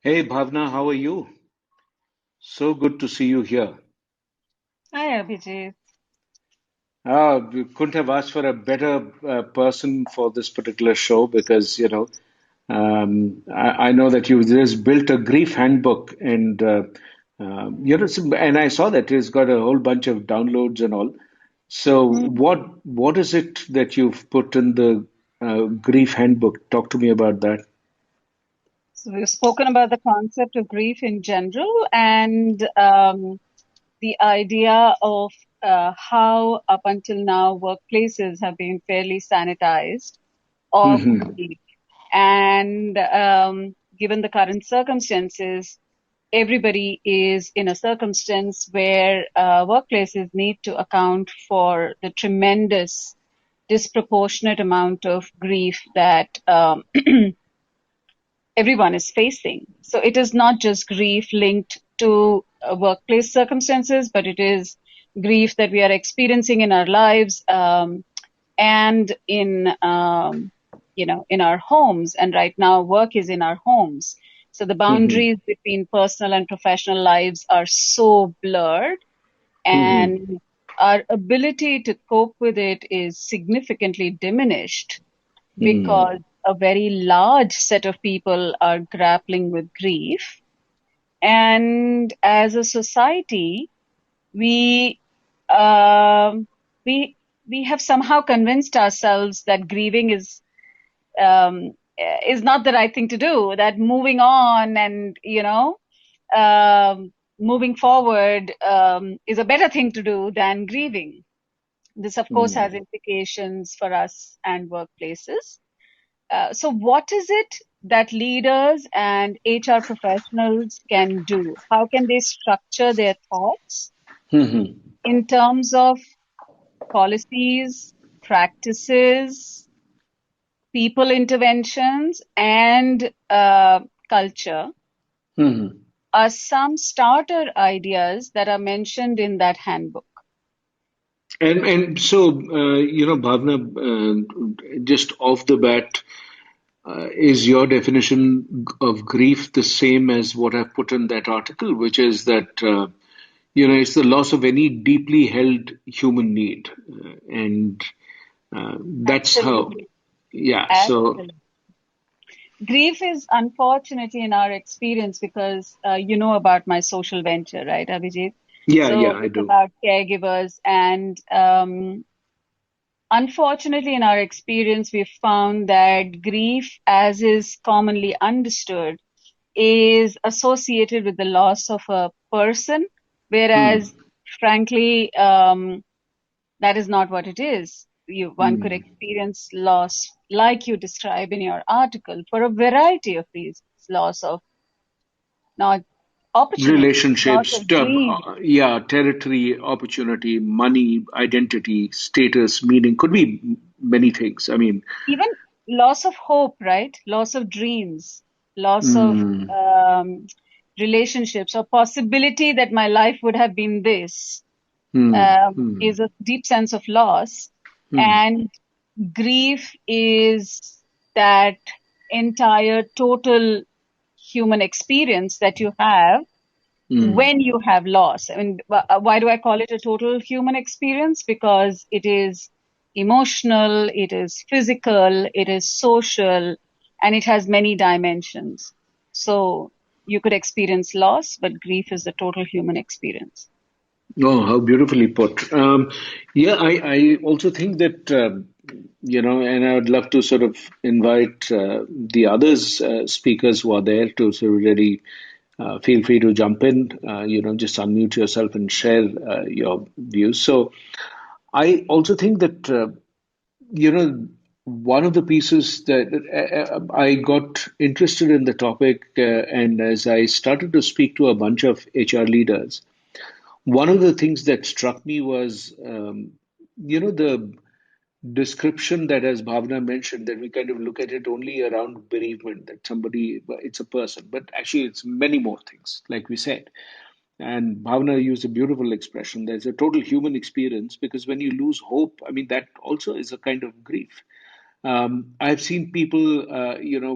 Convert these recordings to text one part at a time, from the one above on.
Hey Bhavana, how are you? So good to see you here. Hi, Abhijit. We couldn't have asked for a better person for this particular show because, I know that you just built a grief handbook and I saw that it's got a whole bunch of downloads and all. So Mm. what is it that you've put in the grief handbook? Talk to me about that. So we've spoken about the concept of grief in general and the idea of how up until now workplaces have been fairly sanitized of Hmm. grief. And given the current circumstances, everybody is in a circumstance where workplaces need to account for the tremendous disproportionate amount of grief that everyone is facing. So it is not just grief linked to workplace circumstances, but it is grief that we are experiencing in our lives and in our homes. And right now, work is in our homes. So the Hmm. boundaries between personal and professional lives are so blurred, Hmm. and our ability to cope with it is significantly diminished Hmm. because a very large set of people are grappling with grief. And as a society, we um, we we have somehow convinced ourselves that grieving um, is not the right thing to do. That moving on and moving forward is a better thing to do than grieving. This, of course, has Hmm. implications for us and workplaces. So what is it that leaders and HR professionals can do? How can they structure their thoughts Hmm. in terms of policies, practices, people interventions, and culture? Hmm. Are some starter ideas that are mentioned in that handbook. And so, Bhavna, just off the bat, is your definition of grief the same as what I put in that article, which is that it's the loss of any deeply held human need, and that's how. Absolutely. Yeah. So Absolutely. Grief is unfortunately in our experience because you know about my social venture, right, Abhijit? yeah, So yeah, I it's do. about caregivers, and unfortunately, in our experience, we've found that grief, as is commonly understood, is associated with the loss of a person, whereas, Hmm. frankly, that is not what it is. One could Hmm. experience loss, like you describe in your article, for a variety of reasons. Loss of not opportunities, loss Relationships, of dreams, yeah, territory, opportunity, money, identity, status, meaning could be many things. I mean, even loss of hope, right? Loss of dreams, loss of hmm. um, relationships, or possibility that my life would have been this Hmm. Hmm. is a deep sense of loss. Hmm. And grief is that entire total human experience that you have Hmm. when you have loss. I mean, why do I call it a total human experience? Because it is emotional, it is physical, it is social, and it has many dimensions. So you could experience loss, but grief is the total human experience. Oh, how beautifully put. Yeah, I also think that, and I would love to sort of invite the others speakers who are there to sort of really feel free to jump in, just unmute yourself and share your views. So I also think that, one of the pieces that I got interested in the topic, and as I started to speak to a bunch of HR leaders, one of the things that struck me was, the description that, as Bhavna mentioned, that we kind of look at it only around bereavement, that somebody, it's a person, but actually it's many more things, like we said. And Bhavna used a beautiful expression. There's a total human experience because when you lose hope, I mean, that also is a kind of grief. I've seen people,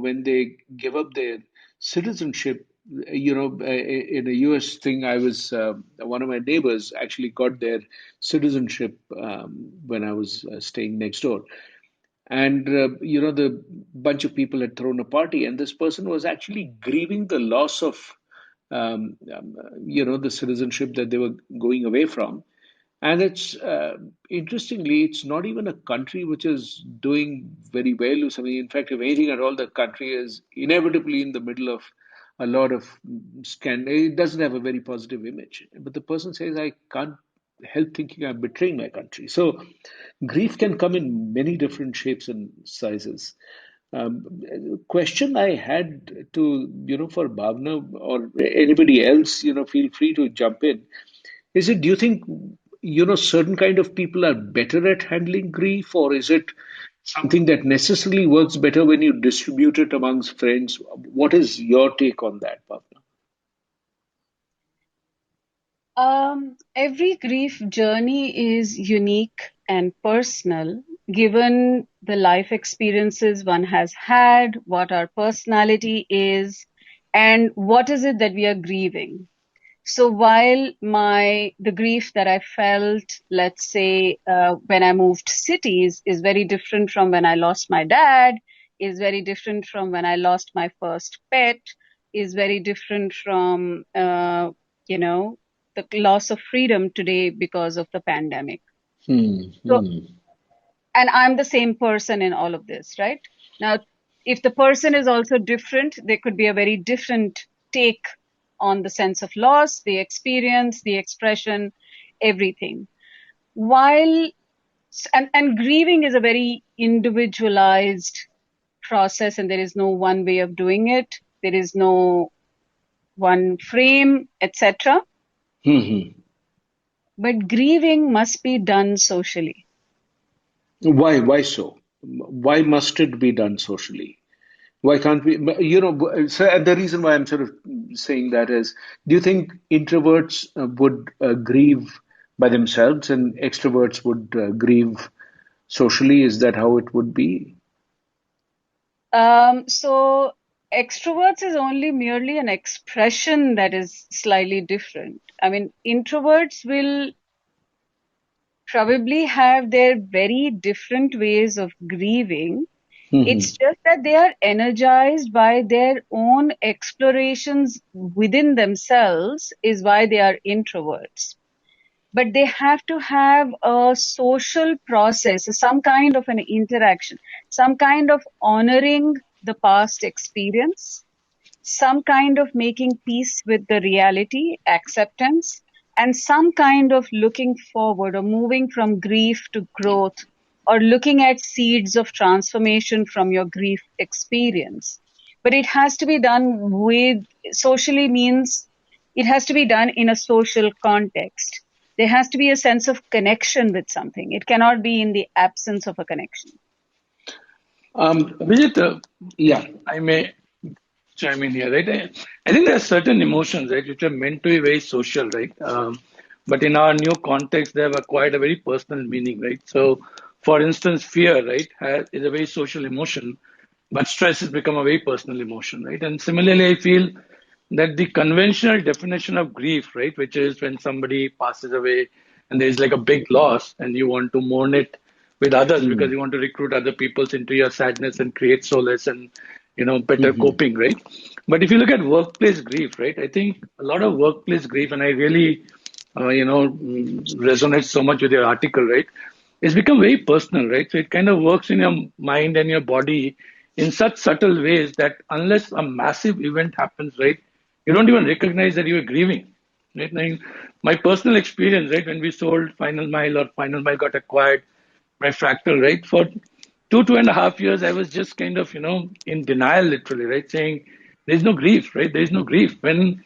when they give up their citizenship, in a US thing, I was one of my neighbors actually got their citizenship when I was staying next door. And the bunch of people had thrown a party, and this person was actually grieving the loss of the citizenship that they were going away from. And it's interestingly, it's not even a country which is doing very well or something. In fact, if anything at all, the country is inevitably in the middle of a lot of scandal. It doesn't have a very positive image. But the person says, I can't help thinking I'm betraying my country. So grief can come in many different shapes and sizes. Question I had to, for Bhavna or anybody else, feel free to jump in. Is it, do you think, certain kind of people are better at handling grief, or is it something that necessarily works better when you distribute it amongst friends? What is your take on that, Bhavna? Every grief journey is unique and personal, given the life experiences one has had, what our personality is, and what is it that we are grieving. So while the grief that I felt, let's say, when I moved cities is very different from when I lost my dad, is very different from when I lost my first pet, is very different from, you know, the loss of freedom today because of the pandemic. Hmm. So, Hmm. and I'm the same person in all of this, right? Now, if the person is also different, there could be a very different take on the sense of loss, the experience, the expression, everything. While, and grieving is a very individualized process, and there is no one way of doing it. There is no one frame, etc. Hmm. Hmm. But grieving must be done socially. Why? Why so? Why must it be done socially? Why can't we? So and the reason why I'm sort of saying that is, do you think introverts would grieve by themselves and extroverts would grieve socially? Is that how it would be? So extroverts is only merely an expression that is slightly different. I mean, introverts will probably have their very different ways of grieving. Hmm. It's just that they are energized by their own explorations within themselves, is why they are introverts. But they have to have a social process, some kind of an interaction, some kind of honoring the past experience, some kind of making peace with the reality, acceptance, and some kind of looking forward or moving from grief to growth or looking at seeds of transformation from your grief experience. But it has to be done with socially means it has to be done in a social context. There has to be a sense of connection with something. It cannot be in the absence of a connection. Abhijit, Yeah. I may chime in here, right? I think there are certain emotions, right, which are meant to be very social, right? But in our new context, they have acquired a very personal meaning, right? So, for instance, fear, right, is a very social emotion, but stress has become a very personal emotion, right? And similarly, I feel that the conventional definition of grief, right, which is when somebody passes away and there's like a big loss and you want to mourn it with others because Hmm. you want to recruit other peoples into your sadness and create solace and better Hmm. coping, right? But if you look at workplace grief, right, I think a lot of workplace grief, and I really resonates so much with your article, right? It's become very personal, right? So it kind of works in your mind and your body in such subtle ways that unless a massive event happens, right, you don't even recognize that you are grieving. Right? Now, my personal experience, right, when we sold Final Mile or Final Mile got acquired by Fractal, right, for 2.5 years, I was just kind of, in denial, literally, right, saying there's no grief, right, there's no grief. When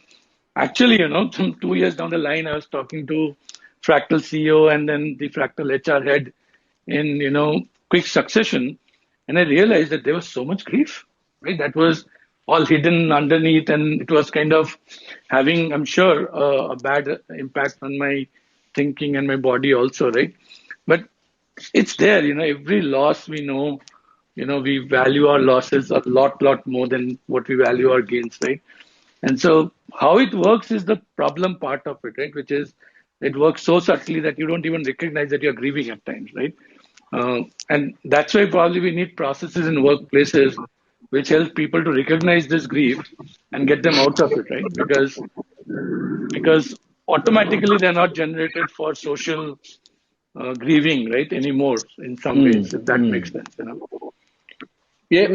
actually, some 2 years down the line, I was talking to Fractal CEO and then the Fractal HR head in, quick succession. And I realized that there was so much grief, right? That was all hidden underneath. And it was kind of having, I'm sure, a bad impact on my thinking and my body also, right? But it's there, every loss we know, we value our losses a lot more than what we value our gains, right? And so, how it works is the problem part of it, right? Which is it works so subtly that you don't even recognize that you're grieving at times, right? And that's why probably we need processes in workplaces which help people to recognize this grief and get them out of it, right? Because automatically they're not generated for social grieving, right, anymore in some ways, if that makes sense, you know. Yeah,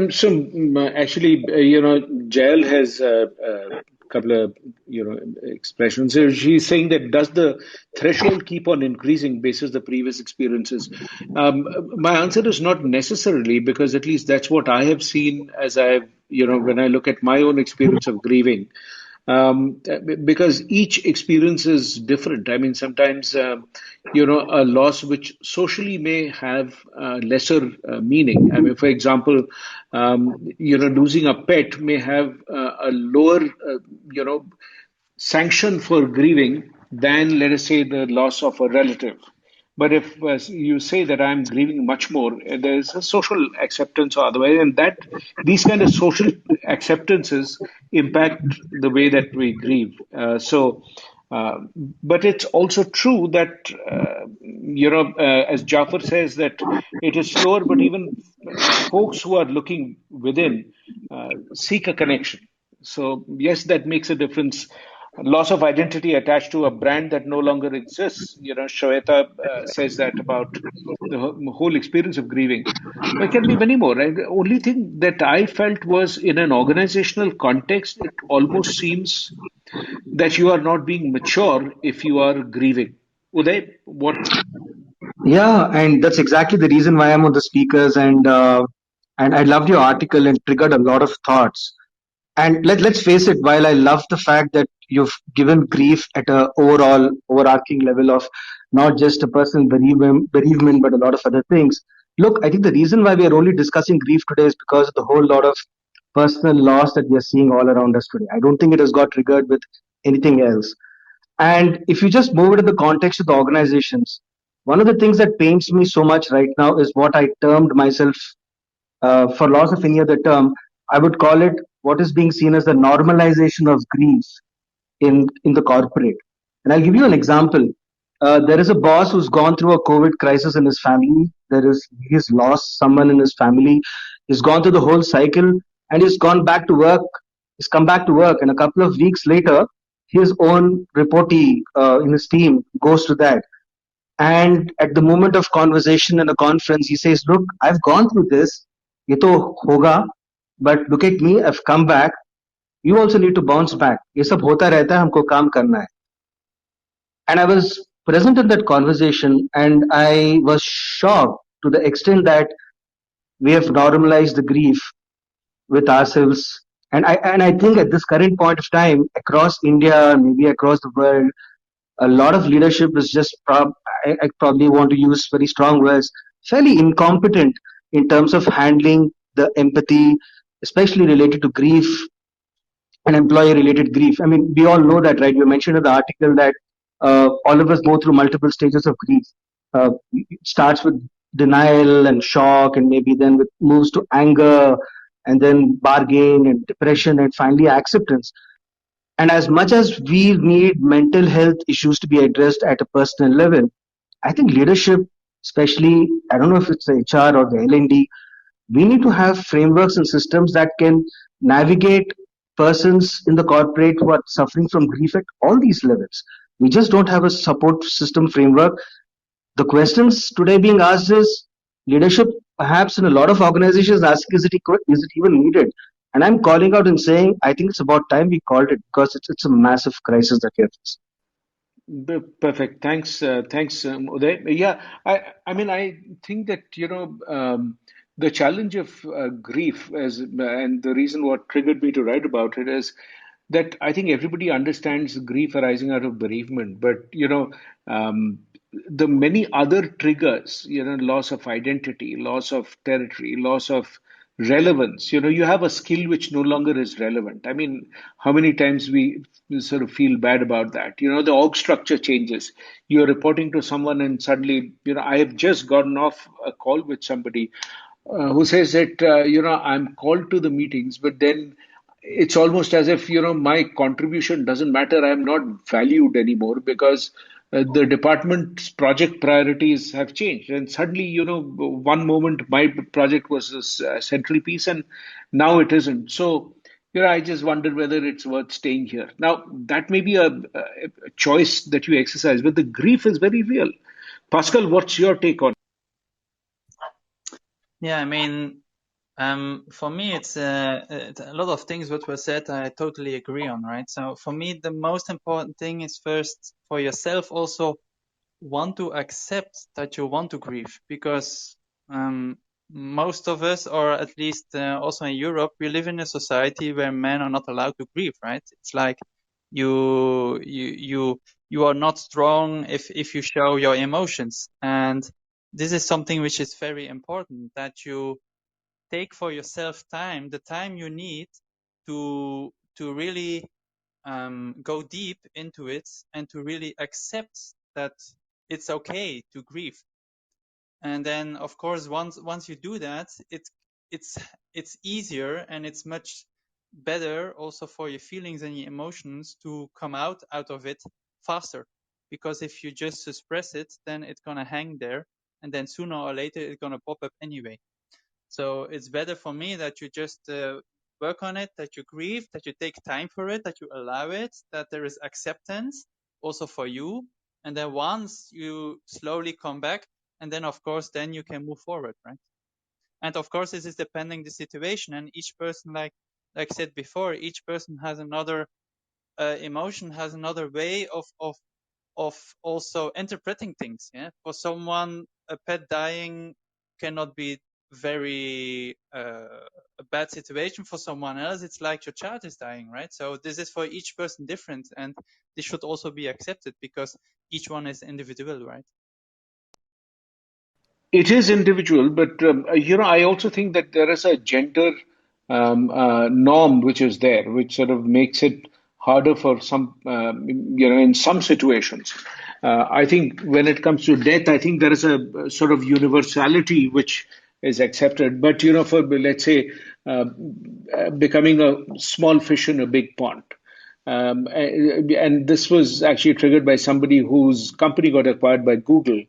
actually, Jael has a couple of, expressions. So she's saying that does the threshold keep on increasing basis the previous experiences? My answer is not necessarily, because at least that's what I have seen as when I look at my own experience of grieving. Because each experience is different. I mean, sometimes, a loss which socially may have lesser meaning. I mean, for example, losing a pet may have a lower, you know, sanction for grieving than, let us say, the loss of a relative. But if you say that I'm grieving much more, there's a social acceptance or otherwise, and that these kind of social acceptances impact the way that we grieve. But it's also true that, as Jafar says, that it is slower, but even folks who are looking within seek a connection. So, yes, that makes a difference. Loss of identity attached to a brand that no longer exists. Shweta says that about the whole experience of grieving. There can be many more. And the only thing that I felt was in an organizational context, it almost seems that you are not being mature if you are grieving. Uday, what? Yeah, and that's exactly the reason why I'm on the speakers, and I loved your article and triggered a lot of thoughts. And let's face it, while I love the fact that you've given grief at a overall overarching level of not just a personal bereavement, but a lot of other things. Look, I think the reason why we are only discussing grief today is because of the whole lot of personal loss that we are seeing all around us today. I don't think it has got triggered with anything else. And if you just move it in the context of the organizations, one of the things that pains me so much right now is what I termed myself, for loss of any other term, I would call it what is being seen as the normalization of grief in the corporate. And I'll give you an example. There is a boss who's gone through a COVID crisis in his family. He's lost someone in his family. He's gone through the whole cycle, and he's gone back to work. He's come back to work, and a couple of weeks later, his own reportee in his team goes to that. And at the moment of conversation in a conference, he says, "Look, I've gone through this. ये तो होगा, but look at me. I've come back. You also need to bounce back. ये सब होता रहता है. हमको काम करना है." And I was present in that conversation, and I was shocked to the extent that we have normalized the grief with ourselves. And I think at this current point of time, across India, maybe across the world, a lot of leadership is just I probably want to use very strong words, fairly incompetent in terms of handling the empathy, especially related to grief and employee related grief. I mean, we all know that, right? You mentioned in the article that all of us go through multiple stages of grief. It starts with denial and shock, and maybe then it moves to anger, and then bargain and depression, and finally acceptance. And as much as we need mental health issues to be addressed at a personal level, I think leadership, especially, I don't know if it's the HR or the L&D, we need to have frameworks and systems that can navigate persons in the corporate who are suffering from grief at all these levels. We just don't have a support system framework. The questions today being asked is leadership, perhaps in a lot of organizations, asking is it even needed? And I'm calling out and saying I think it's about time we called it, because it's a massive crisis that we are facing. Perfect. Thanks, Uday. Yeah, I mean, I think that, the challenge of grief, and the reason what triggered me to write about it is that I think everybody understands grief arising out of bereavement, but, the many other triggers, loss of identity, loss of territory, loss of relevance. You have a skill which no longer is relevant. I mean, how many times we sort of feel bad about that? The org structure changes. You're reporting to someone, and suddenly, I have just gotten off a call with somebody who says that, I'm called to the meetings, but then it's almost as if, my contribution doesn't matter. I'm not valued anymore because the department's project priorities have changed. And suddenly, one moment my project was a central piece and now it isn't. So, I just wonder whether it's worth staying here. Now, that may be a choice that you exercise, but the grief is very real. Pascal, what's your take on? Yeah, I mean, for me, it's a lot of things what were said. I totally agree on, right? So for me, the most important thing is first for yourself also want to accept that you want to grieve, because most of us, or at least also in Europe, we live in a society where men are not allowed to grieve, right? It's like you are not strong if you show your emotions, and this is something which is very important, that you take for yourself time, the time you need to really go deep into it and to really accept that it's okay to grieve. And then, of course, once you do that, it's easier and it's much better also for your feelings and your emotions to come out of it faster. Because if you just suppress it, then it's gonna hang there, and then sooner or later it's gonna pop up anyway. So it's better for me that you just work on it, that you grieve, that you take time for it, that you allow it, that there is acceptance also for you. And then once you slowly come back, and then of course, then you can move forward, right? And of course, this is depending the situation, and each person, like I said before, each person has another emotion, has another way of also interpreting things. Yeah, for someone, a pet dying cannot be very a bad situation. For someone else, it's like your child is dying, right? So this is for each person different, and this should also be accepted because each one is individual, right? It is individual, but I also think that there is a gender norm which is there, which sort of makes it harder for some, in some situations. I think when it comes to death, I think there is a sort of universality which is accepted. But for let's say becoming a small fish in a big pond. And this was actually triggered by somebody whose company got acquired by Google.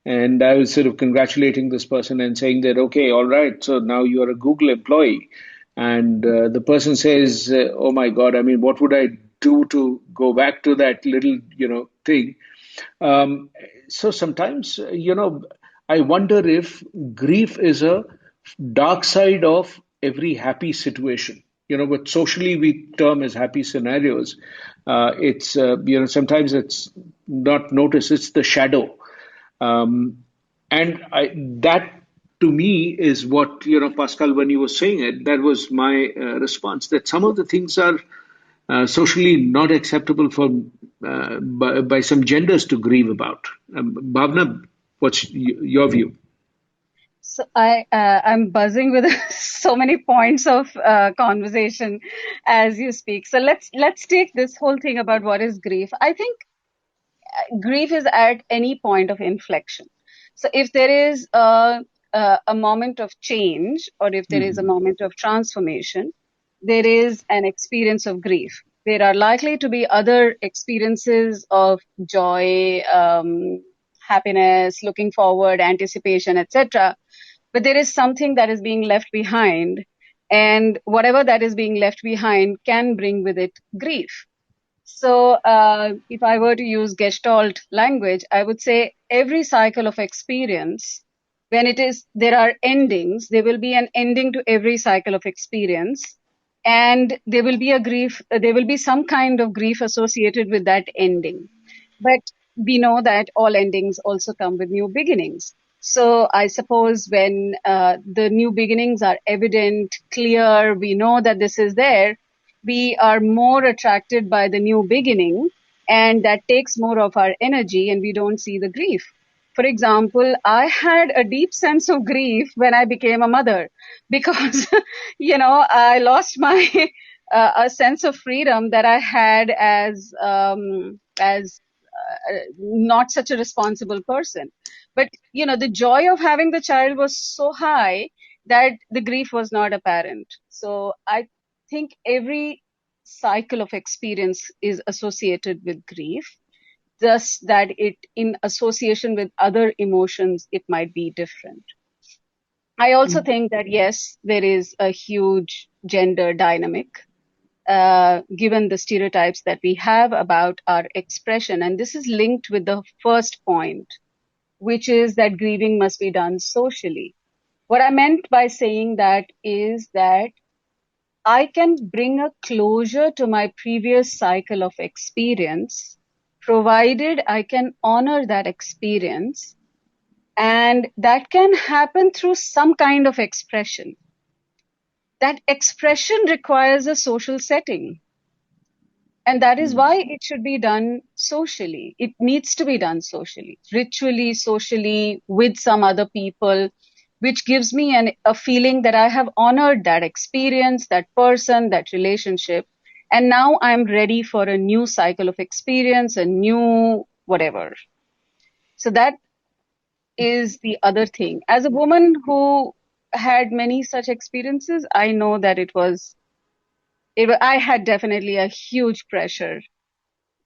And I was sort of congratulating this person and saying that, okay, all right, so now you're a Google employee. And the person says, oh my God, I mean, what would I do to go back to that little, thing? Um, so sometimes, I wonder if grief is a dark side of every happy situation. What socially we term as happy scenarios, it's, sometimes it's not noticed, it's the shadow. And that to me is what, Pascal, when you were saying it, that was my response, that some of the things are socially not acceptable for by some genders to grieve about. Bhavana, what's your view? So I'm buzzing with so many points of conversation as you speak. So let's take this whole thing about what is grief. I think grief is at any point of inflection. So if there is a moment of change, or if there is a Mhm. moment of transformation, there is an experience of grief. There are likely to be other experiences of joy, happiness, looking forward, anticipation, etc. But there is something that is being left behind, and whatever that is being left behind can bring with it grief. So, if I were to use Gestalt language, I would say every cycle of experience, when there are endings, there will be an ending to every cycle of experience, and there will be there will be some kind of grief associated with that ending. But we know that all endings also come with new beginnings. So I suppose when the new beginnings are evident, clear, we know that this is there, we are more attracted by the new beginning, and that takes more of our energy, and we don't see the grief. For example, I had a deep sense of grief when I became a mother because, I lost my a sense of freedom that I had as not such a responsible person. But, the joy of having the child was so high that the grief was not apparent. So think every cycle of experience is associated with grief, just that it, in association with other emotions, it might be different. I also think that yes, there is a huge gender dynamic, given the stereotypes that we have about our expression. And this is linked with the first point, which is that grieving must be done socially. What I meant by saying that is that I can bring a closure to my previous cycle of experience, provided I can honor that experience. And that can happen through some kind of expression. That expression requires a social setting. And that is why it should be done socially. It needs to be done socially, ritually, socially, with some other people, which gives me a feeling that I have honored that experience, that person, that relationship. And now I'm ready for a new cycle of experience, a new whatever. So that is the other thing. As a woman who had many such experiences, I know that I had definitely a huge pressure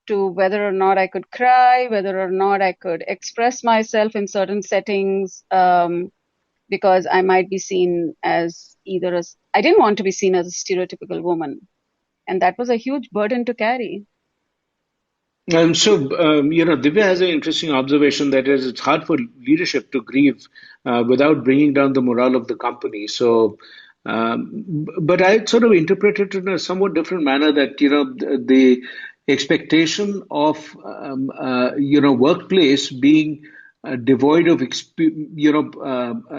to whether or not I could cry, whether or not I could express myself in certain settings, because I might be seen as I didn't want to be seen as a stereotypical woman. And that was a huge burden to carry. Divya has an interesting observation that is, it's hard for leadership to grieve without bringing down the morale of the company. But I sort of interpret it in a somewhat different manner that, the expectation of, workplace being devoid of,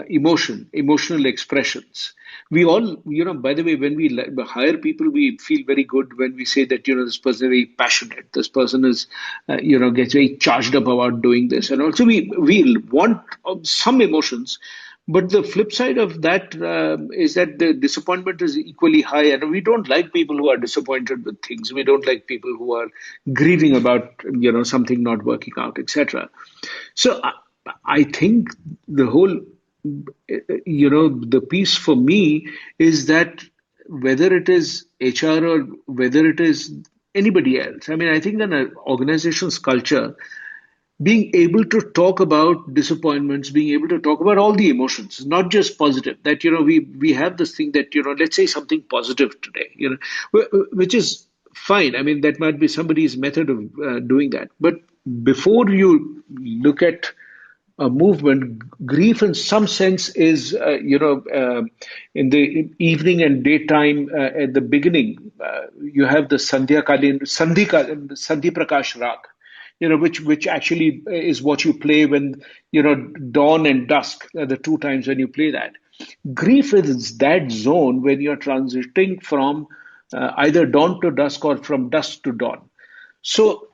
emotional expressions. We all, by the way, when we hire people, we feel very good when we say that, this person is very passionate. This person is, gets very charged up about doing this. And also we want some emotions. But the flip side of that is that the disappointment is equally high, and we don't like people who are disappointed with things. We don't like people who are grieving about something not working out, etc. So I think the whole, the piece for me is that whether it is HR or whether it is anybody else, I mean, I think in an organization's culture, being able to talk about disappointments, being able to talk about all the emotions, not just positive. That we have this thing that let's say something positive today, which is fine. I mean, that might be somebody's method of doing that. But before you look at a movement, grief in some sense is, in the evening and daytime at the beginning, you have the Sandhi Prakash Rag, which actually is what you play when, dawn and dusk are the two times when you play that. Grief is that zone when you're transiting from either dawn to dusk or from dusk to dawn. So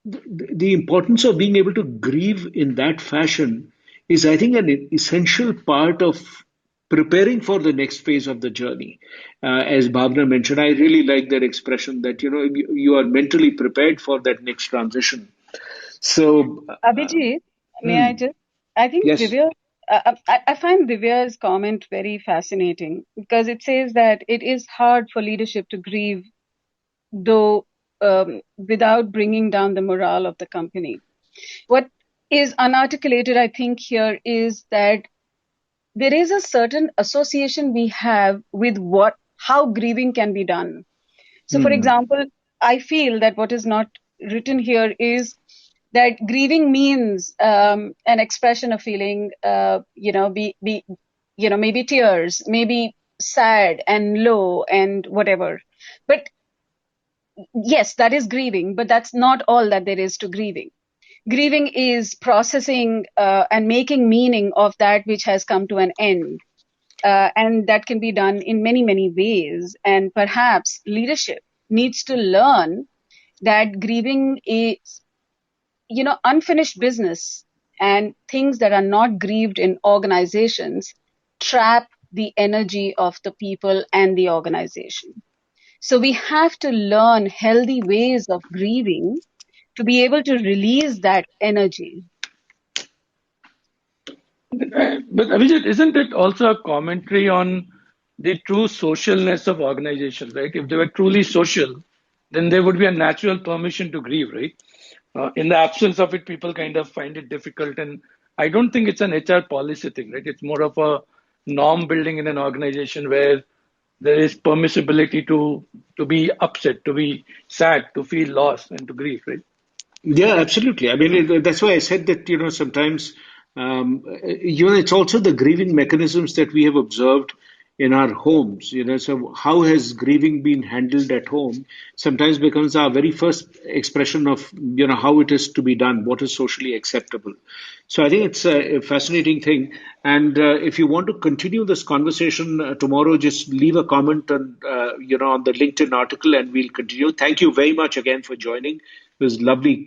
the importance of being able to grieve in that fashion is, I think, an essential part of preparing for the next phase of the journey. As Bhavana mentioned, I really like that expression that you are mentally prepared for that next transition. So, Abhijit, may I hmm, just? I think yes. Divya, I find Divya's comment very fascinating because it says that it is hard for leadership to grieve, though, without bringing down the morale of the company. What is unarticulated, I think, here is that there is a certain association we have with how grieving can be done. So, for Hmm. example, I feel that what is not written here is that grieving means an expression of feeling, maybe tears, maybe sad and low and whatever. But yes, that is grieving, but that's not all that there is to grieving. Grieving is processing and making meaning of that which has come to an end. And that can be done in many, many ways. And perhaps leadership needs to learn that grieving is, unfinished business, and things that are not grieved in organizations trap the energy of the people and the organization. So we have to learn healthy ways of grieving to be able to release that energy. But Abhijit, isn't it also a commentary on the true socialness of organizations, right? If they were truly social, then there would be a natural permission to grieve, right? In the absence of it, people kind of find it difficult. And I don't think it's an HR policy thing, right? It's more of a norm building in an organization where there is permissibility to be upset, to be sad, to feel lost, and to grieve, right? Yeah, absolutely. I mean, that's why I said that, sometimes, it's also the grieving mechanisms that we have observed in our homes, so how has grieving been handled at home sometimes becomes our very first expression of, how it is to be done, what is socially acceptable. So I think it's a fascinating thing. And if you want to continue this conversation tomorrow, just leave a comment on the LinkedIn article and we'll continue. Thank you very much again for joining. It was lovely.